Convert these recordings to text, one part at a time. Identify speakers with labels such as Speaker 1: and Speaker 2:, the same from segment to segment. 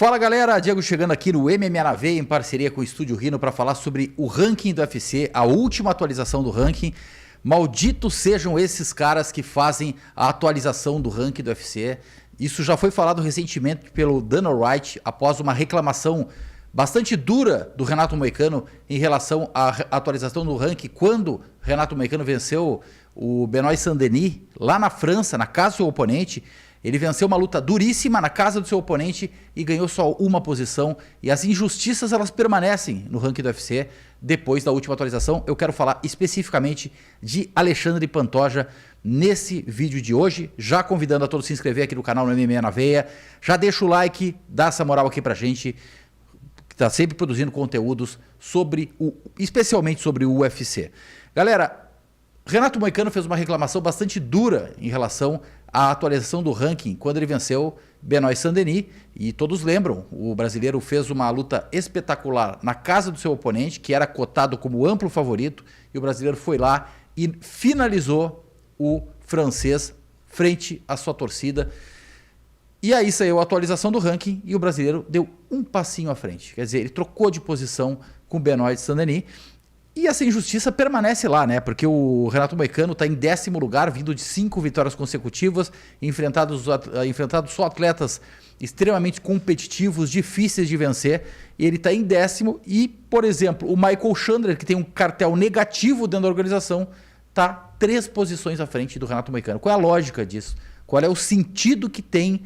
Speaker 1: Fala galera, Diego chegando aqui no MMA na Veia em parceria com o Estúdio Rino para falar sobre o ranking do UFC, a última atualização do ranking. Malditos sejam esses caras que fazem a atualização do ranking do UFC. Isso já foi falado recentemente pelo Dana White após uma reclamação bastante dura do Renato Moicano em relação à atualização do ranking, quando Renato Moicano venceu o Benoit Saint-Denis lá na França, na casa do seu oponente. Ele venceu uma luta duríssima na casa do seu oponente e ganhou só uma posição. E as injustiças elas permanecem no ranking do UFC depois da última atualização. Eu quero falar especificamente de Alexandre Pantoja nesse vídeo de hoje. Já convidando a todos a se inscrever aqui no canal no MMA na Veia. Já deixa o like, dá essa moral aqui pra gente, que tá sempre produzindo conteúdos sobre especialmente sobre o UFC. Galera, Renato Moicano fez uma reclamação bastante dura em relação à atualização do ranking quando ele venceu Benoit Saint-Denis, e todos lembram, o brasileiro fez uma luta espetacular na casa do seu oponente, que era cotado como amplo favorito, e o brasileiro foi lá e finalizou o francês frente à sua torcida. E aí saiu a atualização do ranking e o brasileiro deu um passinho à frente, quer dizer, ele trocou de posição com Benoit Saint-Denis. E essa injustiça permanece lá, né? Porque o Renato Moicano está em 10º lugar, vindo de 5 vitórias consecutivas, enfrentado só atletas extremamente competitivos, difíceis de vencer. E ele está em 10º e, por exemplo, o Michael Chandler, que tem um cartel negativo dentro da organização, está 3 posições à frente do Renato Moicano. Qual é a lógica disso? Qual é o sentido que tem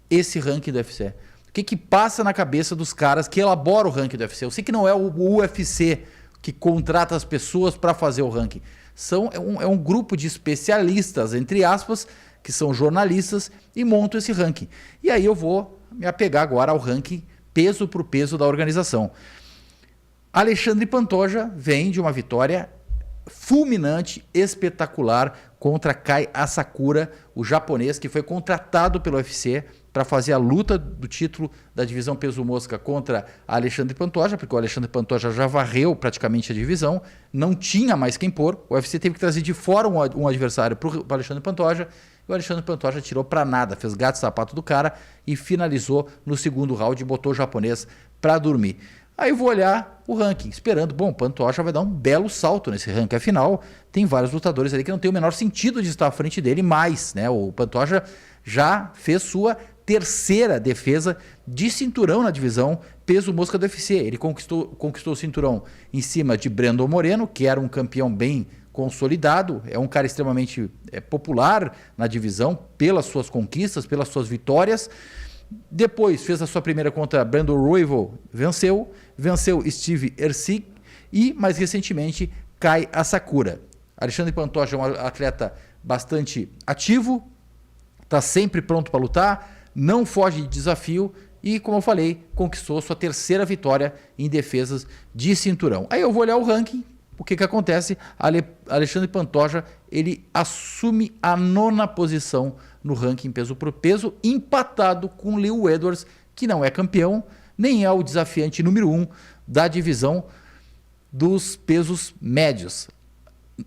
Speaker 1: esse ranking do UFC? O que passa na cabeça dos caras que elaboram o ranking do UFC? Eu sei que não é o UFC que contrata as pessoas para fazer o ranking. É um grupo de especialistas, entre aspas, que são jornalistas e montam esse ranking. E aí eu vou me apegar agora ao ranking peso por peso da organização. Alexandre Pantoja vem de uma vitória fulminante, espetacular contra Kai Asakura, o japonês que foi contratado pelo UFC para fazer a luta do título da divisão peso mosca contra Alexandre Pantoja, porque o Alexandre Pantoja já varreu praticamente a divisão, não tinha mais quem pôr, o UFC teve que trazer de fora um adversário para o Alexandre Pantoja, e o Alexandre Pantoja tirou para nada, fez gato e sapato do cara e finalizou no segundo round e botou o japonês para dormir. Aí eu vou olhar o ranking, esperando, bom, o Pantoja vai dar um belo salto nesse ranking, afinal, tem vários lutadores ali que não tem o menor sentido de estar à frente dele, mas, né, o Pantoja já fez sua terceira defesa de cinturão na divisão peso mosca do UFC. Ele conquistou o cinturão em cima de Brandon Moreno, que era um campeão bem consolidado, é um cara extremamente popular na divisão pelas suas conquistas, pelas suas vitórias. Depois fez a sua primeira contra Brandon Royval, venceu Steve Erceg e, mais recentemente, Kai Asakura. Alexandre Pantoja é um atleta bastante ativo, está sempre pronto para lutar, não foge de desafio e, como eu falei, conquistou sua terceira vitória em defesas de cinturão. Aí eu vou olhar o ranking, o que acontece? Alexandre Pantoja, ele assume a 9ª posição no ranking peso por peso, empatado com Leon Edwards, que não é campeão, nem é o desafiante número 1 da divisão dos pesos médios.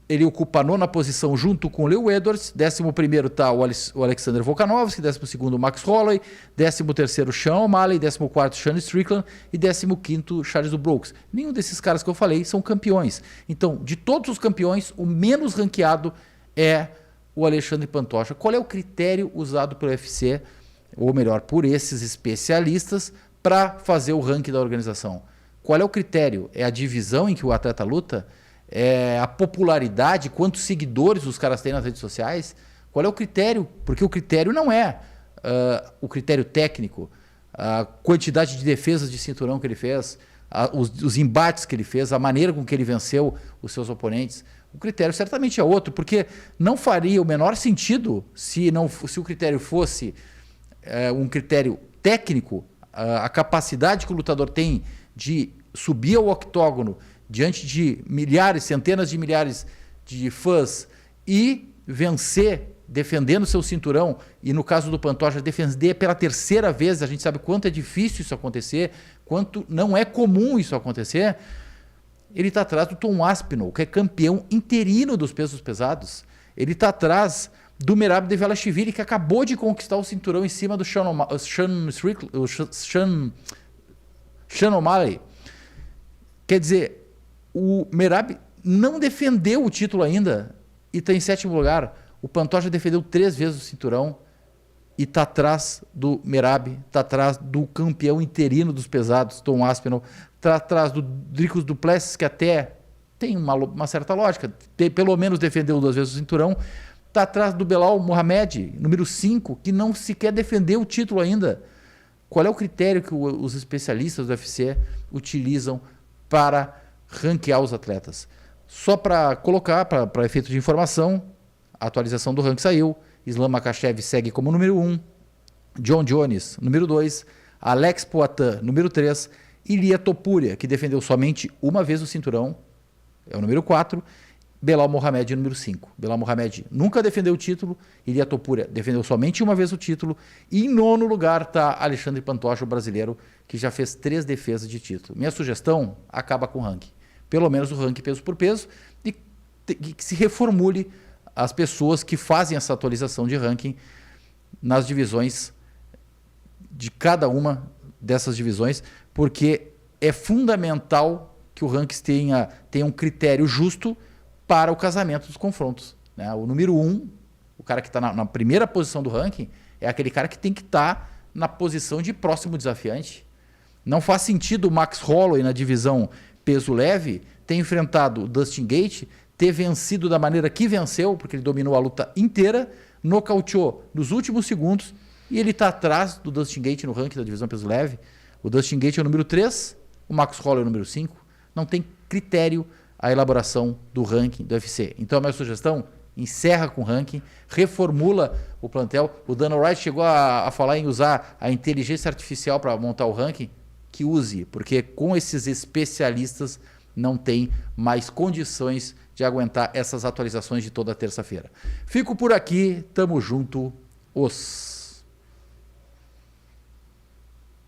Speaker 1: Ele ocupa a 9ª posição junto com o Leon Edwards, 11º está o Alexander Volkanovski, 12º o Max Holloway, 13º Sean O'Malley, 14º Sean Strickland e 15º Charles Brooks. Nenhum desses caras que eu falei são campeões. Então, de todos os campeões, o menos ranqueado é o Alexandre Pantoja. Qual é o critério usado pelo UFC, ou melhor, por esses especialistas, para fazer o ranking da organização? Qual é o critério? É a divisão em que o atleta luta? É a popularidade, quantos seguidores os caras têm nas redes sociais? Qual é o critério? Porque o critério não é o critério técnico, a quantidade de defesas de cinturão que ele fez, os embates que ele fez, a maneira com que ele venceu os seus oponentes. O critério certamente é outro, porque não faria o menor sentido se o critério fosse um critério técnico, a capacidade que o lutador tem de subir ao octógono diante de milhares, centenas de milhares de fãs e vencer defendendo seu cinturão, e no caso do Pantoja defender pela terceira vez, a gente sabe quanto é difícil isso acontecer, quanto não é comum isso acontecer. Ele está atrás do Tom Aspinall, que é campeão interino dos pesos pesados. Ele está atrás do Merab Dvalishvili, que acabou de conquistar o cinturão em cima do Sean O'Malley. Quer dizer, o Merab não defendeu o título ainda e está em 7º lugar. O Pantoja defendeu 3 vezes o cinturão e está atrás do Merab, está atrás do campeão interino dos pesados, Tom Aspinall, está atrás do Dricus du Plessis, que até tem uma certa lógica, pelo menos defendeu 2 vezes o cinturão, está atrás do Belal Mohamed, número 5, que não sequer defendeu o título ainda. Qual é o critério que os especialistas do UFC utilizam para ranquear os atletas? Só para colocar, para efeito de informação, a atualização do ranking saiu. Islam Makhachev segue como número 1, John Jones, número 2, Alex Poitin, número 3, Ilia Topuria, que defendeu somente uma vez o cinturão, é o número 4, Belal Mohamed, número 5. Belal Mohamed nunca defendeu o título, Ilia Topuria defendeu somente uma vez o título, e em 9º lugar está Alexandre Pantoja, o brasileiro, que já fez 3 defesas de título. Minha sugestão, acaba com o ranking. Pelo menos o ranking peso por peso, e que se reformule as pessoas que fazem essa atualização de ranking nas divisões de cada uma dessas divisões, porque é fundamental que o ranking tenha um critério justo para o casamento dos confrontos, né? O número 1, o cara que está na primeira posição do ranking, é aquele cara que tem que estar na posição de próximo desafiante. Não faz sentido o Max Holloway na divisão peso leve ter enfrentado o Dustin Gaethje, ter vencido da maneira que venceu, porque ele dominou a luta inteira, nocauteou nos últimos segundos, e ele está atrás do Dustin Gaethje no ranking da divisão peso leve. O Dustin Gaethje é o número 3, o Max Holloway é o número 5. Não tem critério a elaboração do ranking do UFC. Então a minha sugestão, encerra com o ranking, reformula o plantel. O Dana White chegou a falar em usar a inteligência artificial para montar o ranking. Que use, porque com esses especialistas não tem mais condições de aguentar essas atualizações de toda terça-feira. Fico por aqui, tamo junto, os